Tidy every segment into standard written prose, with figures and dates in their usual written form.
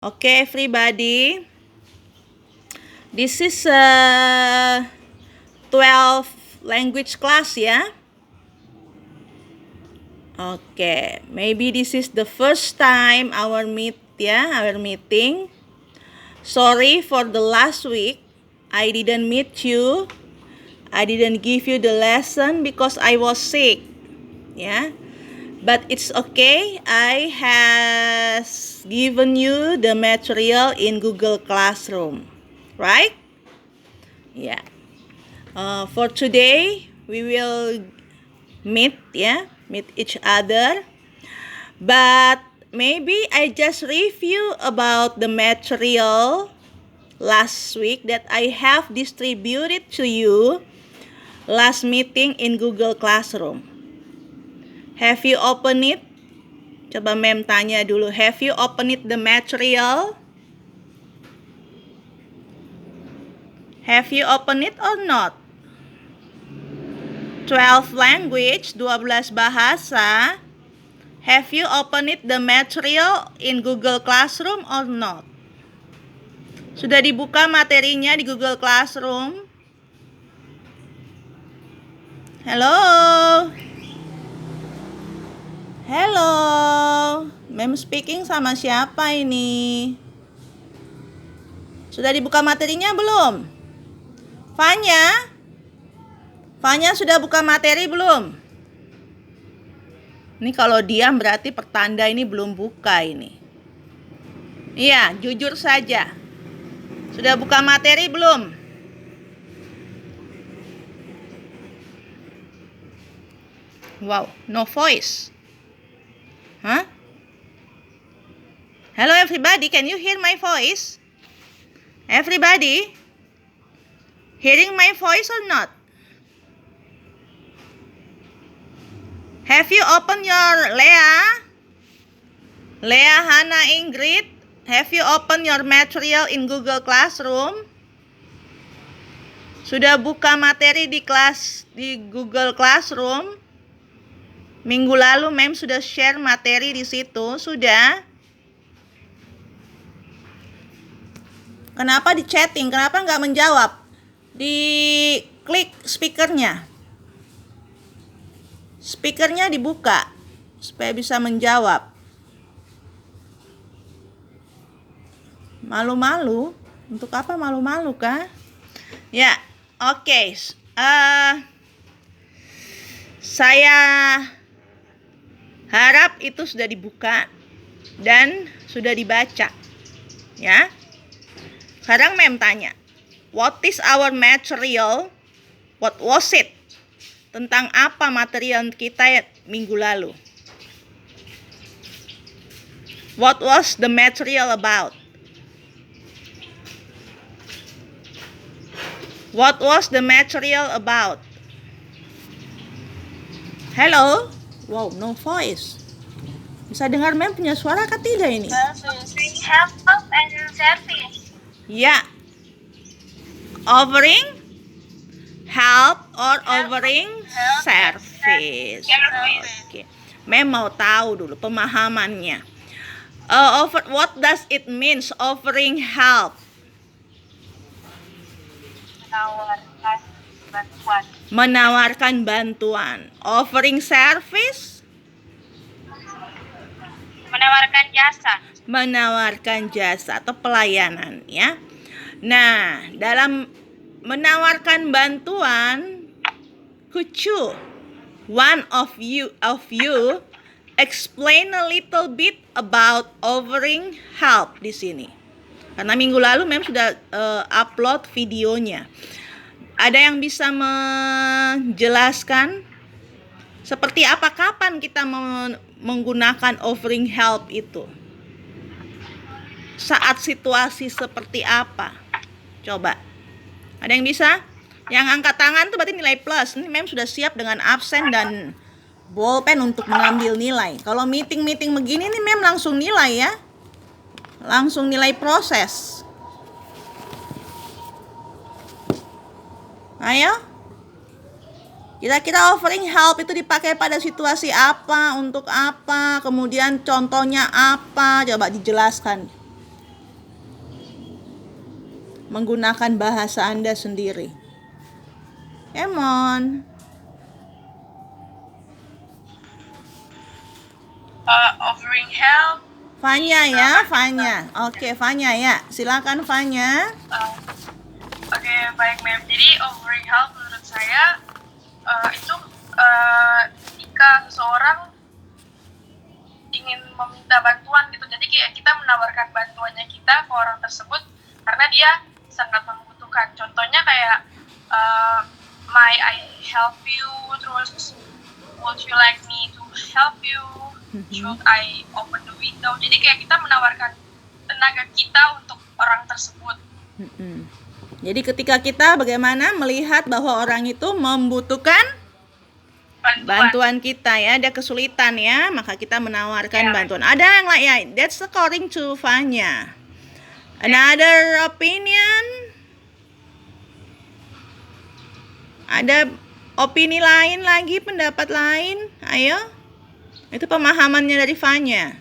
Okay, everybody. This is a 12 language class, ya. Okay, maybe this is the first time our meeting. Sorry for the last week. I didn't meet you. I didn't give you the lesson because I was sick. Yeah. But it's okay. I has given you the material in Google Classroom, right? Yeah. For today, we will meet each other. But maybe I just review about the material last week that I have distributed to you last meeting in Google Classroom. Have you opened it? Coba mem tanya dulu, have you opened it the material? Have you opened it or not? 12 language, 12 bahasa. Have you opened it the material in Google Classroom or not? Sudah dibuka materinya di Google Classroom? Hello? Hello? Mem speaking sama siapa ini? Sudah dibuka materinya belum? Fanya? Fanya sudah buka materi belum? Ini kalau diam berarti pertanda ini belum buka ini. Iya, jujur saja. Sudah buka materi belum? Wow, no voice. Huh? Hello everybody, can you hear my voice? Everybody? Hearing my voice or not? Have you opened your Leah, Hannah, Ingrid? Have you opened your material in Google Classroom? Sudah buka materi di Google Classroom? Minggu lalu Mem sudah share materi di situ, sudah? Kenapa di chatting? Kenapa nggak menjawab? Di klik speakernya. Speakernya dibuka supaya bisa menjawab. Malu-malu? Untuk apa malu-malu kah? Ya, oke. Saya harap itu sudah dibuka dan sudah dibaca. Ya. Sekarang Mem tanya, what is our material? What was it? Tentang apa material kita minggu lalu? What was the material about? What was the material about? Hello? Wow, no voice. Bisa dengar Mem punya suara kah tidak ini? Help and service. Ya. Offering help or offering service. Oke. Mem mau tahu dulu pemahamannya. What does it means offering help? Menawarkan bantuan. Offering service? Menawarkan jasa atau pelayanan, ya. Nah, dalam menawarkan bantuan, could you, one of you explain a little bit about offering help di sini? Karena minggu lalu Mem sudah upload videonya. Ada yang bisa menjelaskan seperti apa, kapan kita menggunakan offering help itu? Saat situasi seperti apa? Coba. Ada yang bisa? Yang angkat tangan tuh berarti nilai plus. Ini Mem sudah siap dengan absen dan bolpen untuk mengambil nilai. Kalau meeting begini nih Mem langsung nilai, ya. Langsung nilai proses. Ayo. Kira-kira offering help itu dipakai pada situasi apa, untuk apa, kemudian contohnya apa? Coba dijelaskan. menggunakan bahasa Anda sendiri. Emon. Offering help. Fanya ya, Fanya. Oke, Fanya ya. Silakan Fanya. Oke, baik ma'am. Jadi offering help menurut saya itu ketika seseorang ingin meminta bantuan gitu. Jadi kayak kita menawarkan bantuannya kita ke orang tersebut karena dia sangat membutuhkan. Contohnya kayak may I help you, terus would you like me to help you, should I open the window. Jadi kayak kita menawarkan tenaga kita untuk orang tersebut. Jadi ketika kita bagaimana melihat bahwa orang itu membutuhkan bantuan kita ya, ada kesulitan ya, maka kita menawarkan bantuan. Ada yang lain ya, that's according to Fanya. Another opinion? Ada opini lain lagi, pendapat lain? Ayo. Itu pemahamannya dari Fanya.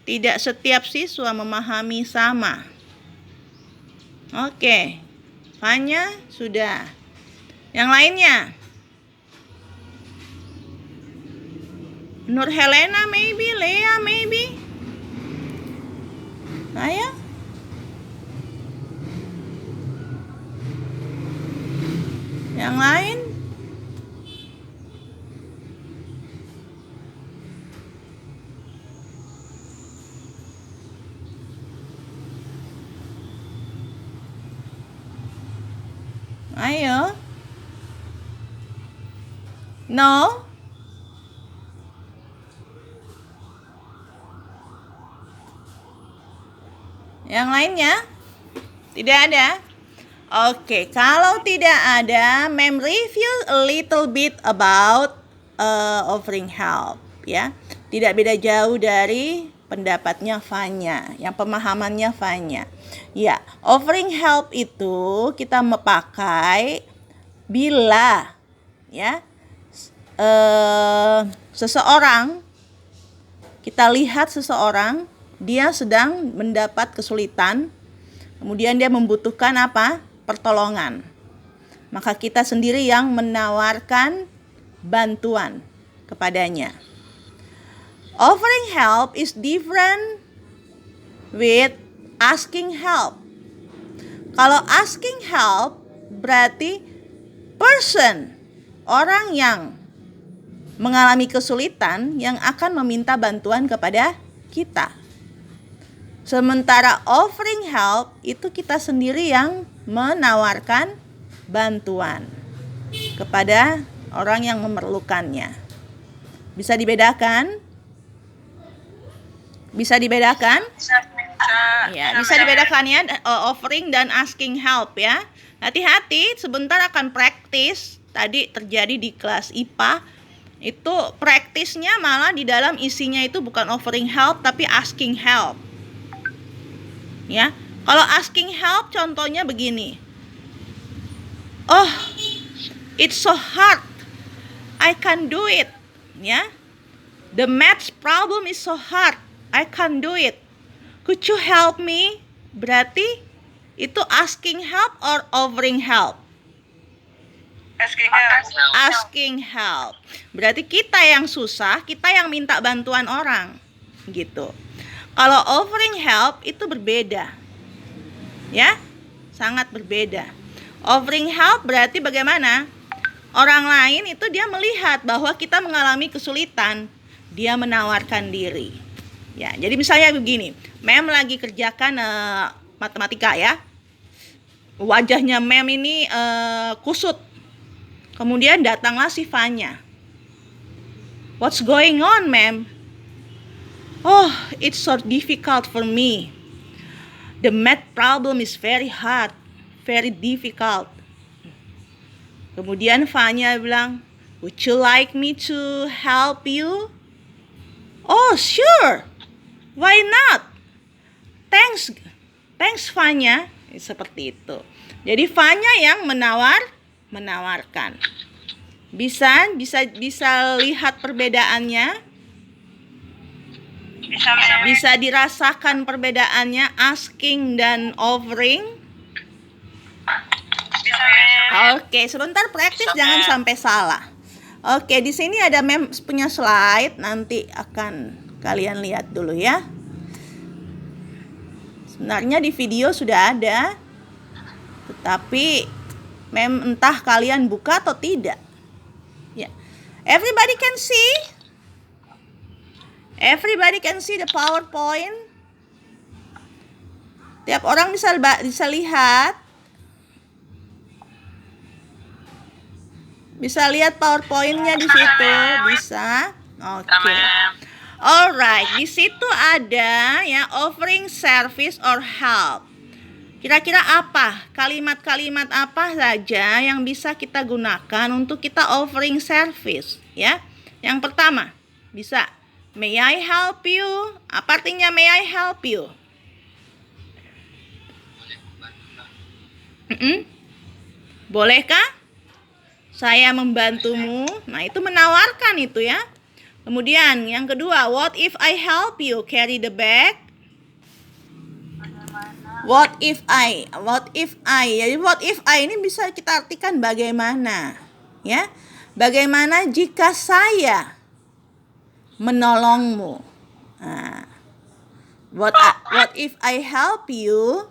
Tidak setiap siswa memahami sama. Oke. Fanya sudah. Yang lainnya? Nur Helena maybe, Lea maybe. Ayo. Yang lain? Ayo. No? Yang lainnya? Tidak ada? Oke, kalau tidak ada, ma'am review a little bit about offering help ya. Tidak beda jauh dari pendapatnya Fanya, yang pemahamannya Fanya. Ya, offering help itu kita memakai bila ya seseorang, kita lihat seseorang dia sedang mendapat kesulitan, kemudian dia membutuhkan apa? Pertolongan. Maka kita sendiri yang menawarkan bantuan kepadanya. Offering help is different with asking help. Kalau asking help berarti person, orang yang mengalami kesulitan yang akan meminta bantuan kepada kita. Sementara offering help itu kita sendiri yang menawarkan bantuan kepada orang yang memerlukannya. Bisa dibedakan? Bisa dibedakan? Ya, bisa dibedakan ya, offering dan asking help ya. Hati-hati, sebentar akan praktis. Tadi terjadi di kelas IPA. Itu praktisnya malah di dalam isinya itu bukan offering help tapi asking help. Ya, kalau asking help contohnya begini. Oh, it's so hard. I can't do it. Ya. The maths problem is so hard. I can't do it. Could you help me? Berarti itu asking help or offering help? Asking help. Berarti kita yang susah, kita yang minta bantuan orang. Gitu. Kalau offering help itu berbeda. Ya, sangat berbeda. Offering help berarti bagaimana? Orang lain itu dia melihat bahwa kita mengalami kesulitan, dia menawarkan diri. Ya, jadi misalnya begini, ma'am lagi kerjakan matematika ya. Wajahnya ma'am ini kusut. Kemudian datanglah si Fanya. What's going on, ma'am? Oh, it's so difficult for me. The math problem is very hard, very difficult. Kemudian Fanya bilang, would you like me to help you? Oh, sure. Why not? Thanks Fanya. Seperti itu. Jadi Fanya yang menawarkan. Bisa lihat perbedaannya? Bisa dirasakan perbedaannya asking dan offering? ma'am. Oke, sebentar praktis jangan sampai salah. Oke, di sini ada punya slide, nanti akan kalian lihat dulu ya. Sebenarnya di video sudah ada, tetapi entah kalian buka atau tidak. Ya. Everybody can see? Everybody can see the PowerPoint? Tiap orang bisa lihat? Bisa lihat PowerPoint-nya di situ? Bisa? Oke. Alright, di situ ada ya offering service or help. Kira-kira apa? Kalimat-kalimat apa saja yang bisa kita gunakan untuk kita offering service, ya? Yang pertama, bisa may I help you? Apa artinya may I help you? Bolehkah saya membantumu? Nah, itu menawarkan itu ya. Kemudian yang kedua, what if I help you carry the bag? What if I? Jadi what if I ini bisa kita artikan bagaimana, ya? Bagaimana jika saya menolongmu? Nah, what if I help you?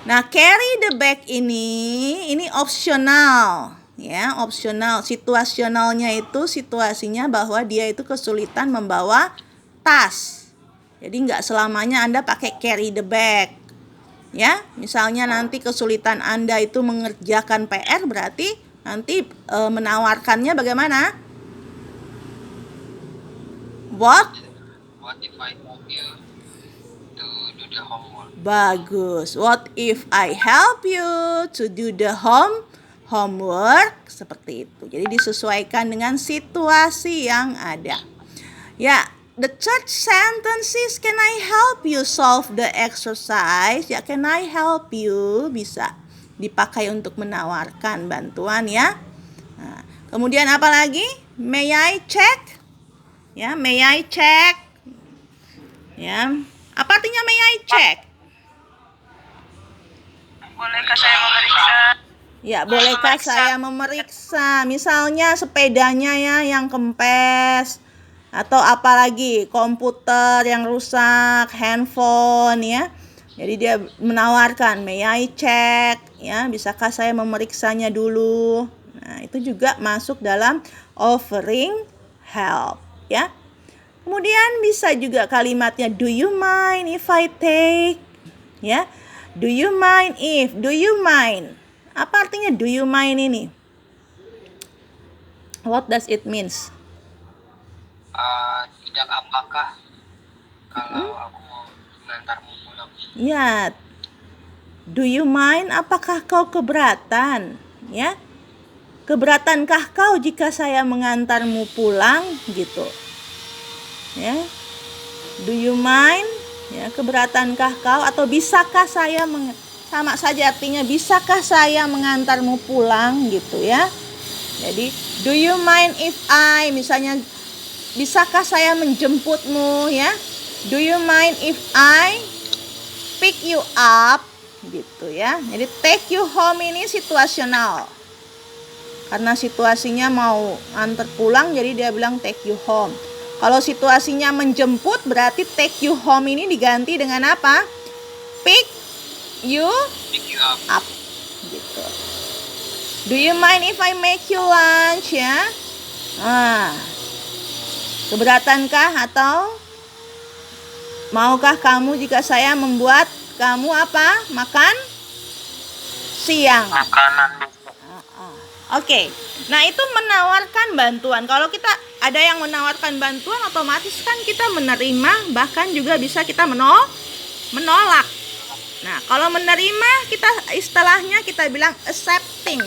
Nah, carry the bag ini opsional. Ya, opsional. Situasionalnya itu situasinya bahwa dia itu kesulitan membawa tas. Jadi nggak selamanya Anda pakai carry the bag. Ya, misalnya nanti kesulitan Anda itu mengerjakan PR, berarti nanti menawarkannya bagaimana? What if I help you to do the homework? Bagus. What if I help you to do the homework? Seperti itu. Jadi disesuaikan dengan situasi yang ada. Ya, the third sentence is can I help you solve the exercise? Ya, can I help you bisa dipakai untuk menawarkan bantuan ya. Nah, kemudian apa lagi? May I check? Ya, may I check? Ya, apa artinya may I check? Bolehkah saya memeriksa? Ya, bolehkah saya memeriksa? Misalnya sepedanya ya yang kempes, atau apalagi komputer yang rusak, handphone ya. Jadi dia menawarkan, may I check? Ya, bisakah saya memeriksanya dulu? Nah, itu juga masuk dalam offering help ya. Kemudian bisa juga kalimatnya do you mind if I take? Ya. Do you mind if? Do you mind? Apa artinya do you mind ini? What does it means? Tidak apakah kalau aku mau mengantarmu pulang? Ya. Do you mind? Apakah kau keberatan? Ya. Keberatankah kau jika saya mengantarmu pulang gitu? Ya. Do you mind? Ya, keberatankah kau atau bisakah saya sama saja artinya bisakah saya mengantarmu pulang gitu ya. Jadi do you mind if I misalnya bisakah saya menjemputmu ya. Do you mind if I pick you up gitu ya. Jadi take you home ini situasional. Karena situasinya mau antar pulang jadi dia bilang take you home. Kalau situasinya menjemput berarti take you home ini diganti dengan apa? Pick you up. Gitu. Do you mind if I make you lunch ya? Keberatankah atau maukah kamu jika saya membuat kamu apa? Makan siang. Makanan. Oke. Nah, itu menawarkan bantuan. Kalau kita ada yang menawarkan bantuan, otomatis kan kita menerima, bahkan juga bisa kita menolak. Nah, kalau menerima kita istilahnya kita bilang accepting.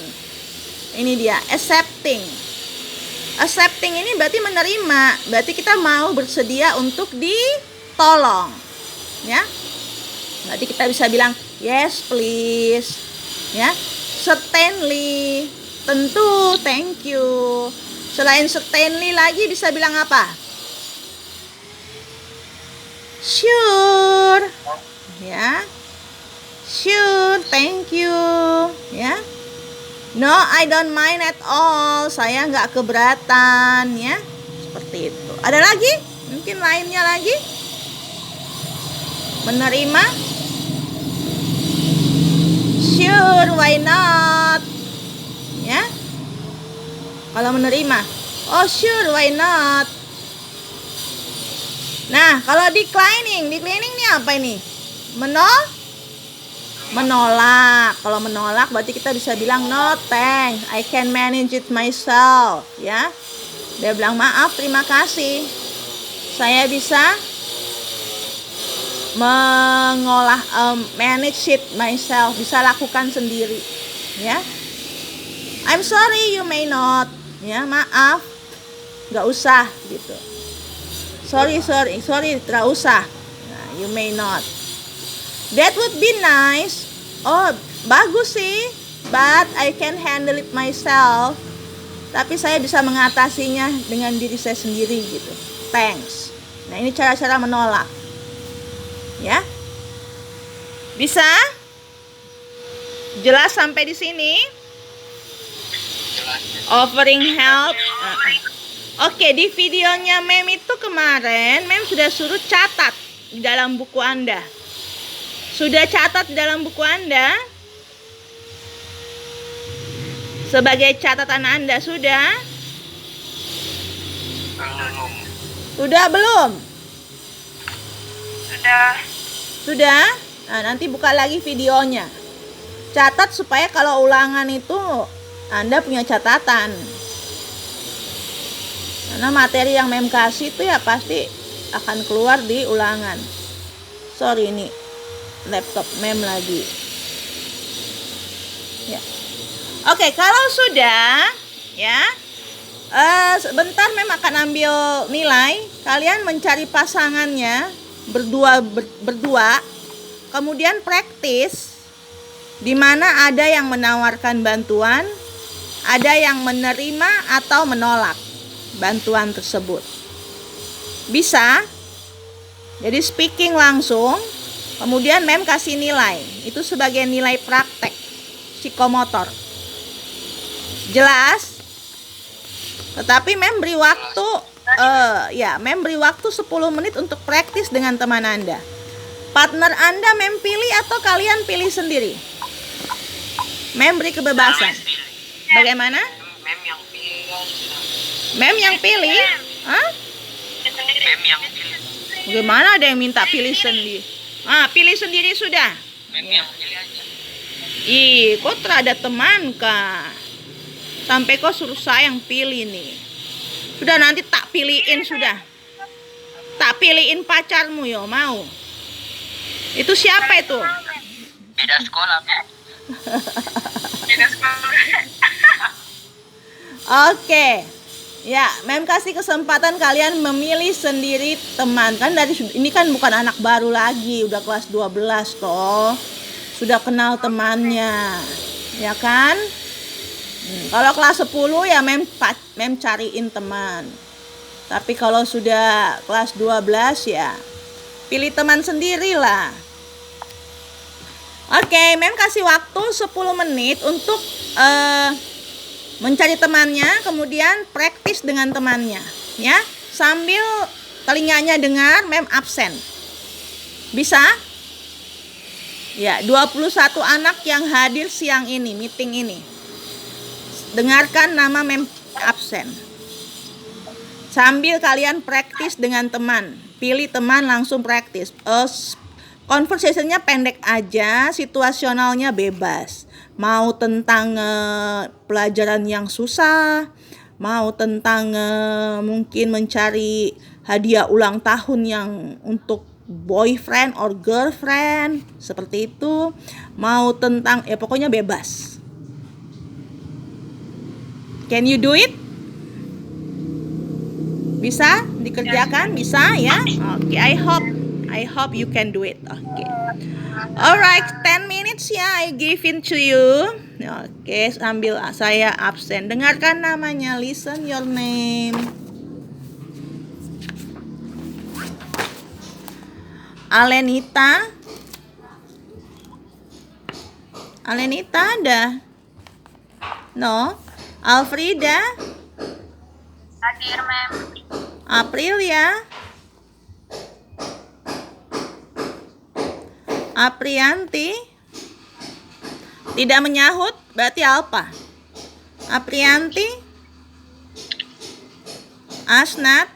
Ini dia, accepting. Accepting ini berarti menerima, berarti kita mau bersedia untuk ditolong. Ya. Berarti kita bisa bilang yes please. Ya. Certainly. Tentu, thank you. Selain certainly lagi bisa bilang apa? Sure. Ya. Sure, thank you. Ya. No, I don't mind at all. Saya nggak keberatan, ya. Seperti itu. Ada lagi? Mungkin lainnya lagi? Menerima? Sure, why not? Ya. Kalau menerima, oh sure, why not? Nah, kalau declining nih apa ini? Menolak. Kalau menolak berarti kita bisa bilang no thanks, I can manage it myself, ya. Dia bilang maaf, terima kasih. Saya bisa manage it myself, bisa lakukan sendiri, ya. I'm sorry, you may not, ya, maaf, nggak usah gitu. Sorry, nggak usah. Nah, you may not. That would be nice. Oh, bagus sih, but I can handle it myself. Tapi saya bisa mengatasinya dengan diri saya sendiri gitu. Thanks. Nah, ini cara-cara menolak. Ya. Bisa? Jelas sampai di sini? Jelas. Offering help. Oke, di videonya Mem itu kemarin Mem sudah suruh catat di dalam buku Anda. Sudah catat di dalam buku Anda? Sebagai catatan Anda sudah? Belum. Sudah belum? Sudah. Nah, nanti buka lagi videonya. Catat supaya kalau ulangan itu Anda punya catatan. Karena materi yang Mem kasih itu ya pasti akan keluar di ulangan. Sorry, ini laptop Mem lagi. Ya. Oke, kalau sudah, ya, sebentar Mem akan ambil nilai. Kalian mencari pasangannya berdua, kemudian praktis, di mana ada yang menawarkan bantuan, ada yang menerima atau menolak bantuan tersebut. Bisa. Jadi speaking langsung, kemudian Mem kasih nilai. Itu sebagai nilai praktek psikomotor. Jelas? Tetapi Mem beri waktu Mem beri waktu 10 menit untuk praktis dengan teman Anda. Partner Anda Mem pilih atau kalian pilih sendiri? Mem beri kebebasan. Bagaimana? Mem yang pilih. Mem yang pilih? Hah? Mem yang pilih. Gimana ada yang minta pilih sendiri? Pilih sendiri sudah. Mem yang pilih aja. Ih, kok terada teman kah? Sampai kok suruh saya yang pilih nih. Sudah, nanti tak pilihin sudah. Tak pilihin pacarmu yo, mau. Itu siapa itu? Beda sekolah. Beda sekolah. Oke. Ya, Mem kasih kesempatan kalian memilih sendiri teman. Kan ini kan bukan anak baru lagi, udah kelas 12 toh. Sudah kenal temannya. Ya kan? Kalau kelas 10 ya Mem cariin teman. Tapi kalau sudah kelas 12 ya pilih teman sendirilah. Oke, Mem kasih waktu 10 menit untuk mencari temannya, kemudian praktis dengan temannya, ya. Sambil telinganya dengar, Mem absen. Bisa? Ya, 21 anak yang hadir siang ini, meeting ini. Dengarkan nama Mem absen. Sambil kalian praktis dengan teman. Pilih teman langsung praktis. Conversation-nya pendek aja, situasionalnya bebas. Mau tentang pelajaran yang susah, mau tentang mungkin mencari hadiah ulang tahun yang untuk boyfriend or girlfriend, seperti itu. Mau tentang, ya pokoknya bebas. Can you do it? Bisa dikerjakan? Bisa ya? Oke, I hope you can do it. Oke. Alright, 10 minutes ya, I give it to you. Oke, sambil saya absen. Dengarkan namanya, listen your name. Alenita. Alenita ada? No. Alfrida? Hadir, Mem. Aprilia? Aprianti? Tidak menyahut, berarti Alpa. Aprianti? Asnat?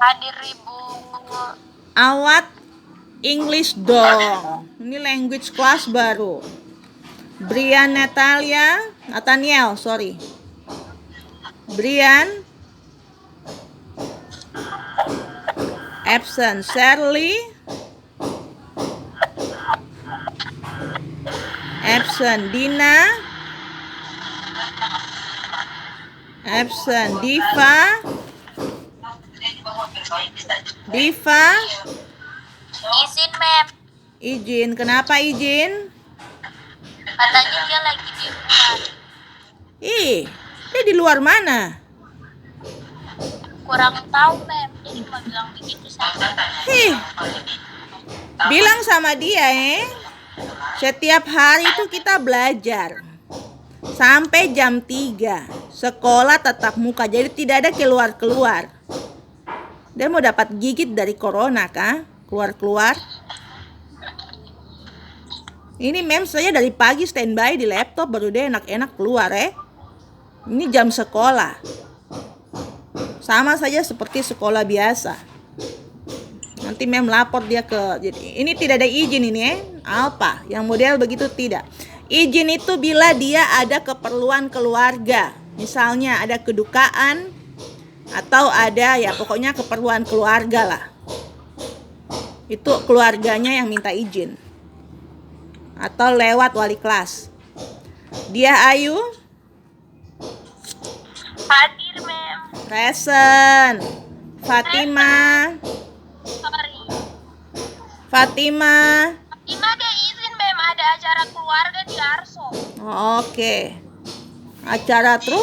Hadir, Ibu. Awat? English dong. Ini language class baru. Brian Nathaniel, sorry. Brian? Absent. Shirley? Absent. Dina? Absent. Diva? Izin, Mem. Izin. Kenapa izin? Katanya dia lagi di luar. Ih, dia di luar mana? Kurang tahu, Mem. Dia cuma bilang begitu saja. Bilang sama dia setiap hari itu kita belajar sampai jam 3. Sekolah tatap muka, jadi tidak ada keluar-keluar. Dia mau dapat gigit dari corona kah? Keluar-keluar. Ini mem saya dari pagi standby di laptop, baru dia enak-enak keluar Ini jam sekolah. Sama saja seperti sekolah biasa. Nanti mem lapor dia jadi ini tidak ada izin ini Alpa. Yang model begitu tidak. Izin itu bila dia ada keperluan keluarga. Misalnya ada kedukaan atau ada ya pokoknya keperluan keluarga lah. Itu keluarganya yang minta izin. Atau lewat wali kelas. Dia Ayu? Hadir, Mem. Present. Fatima? Sorry. Fatima? Fatima dia izin, Mem. Ada acara keluarga di Arso. Oke. Acara terus.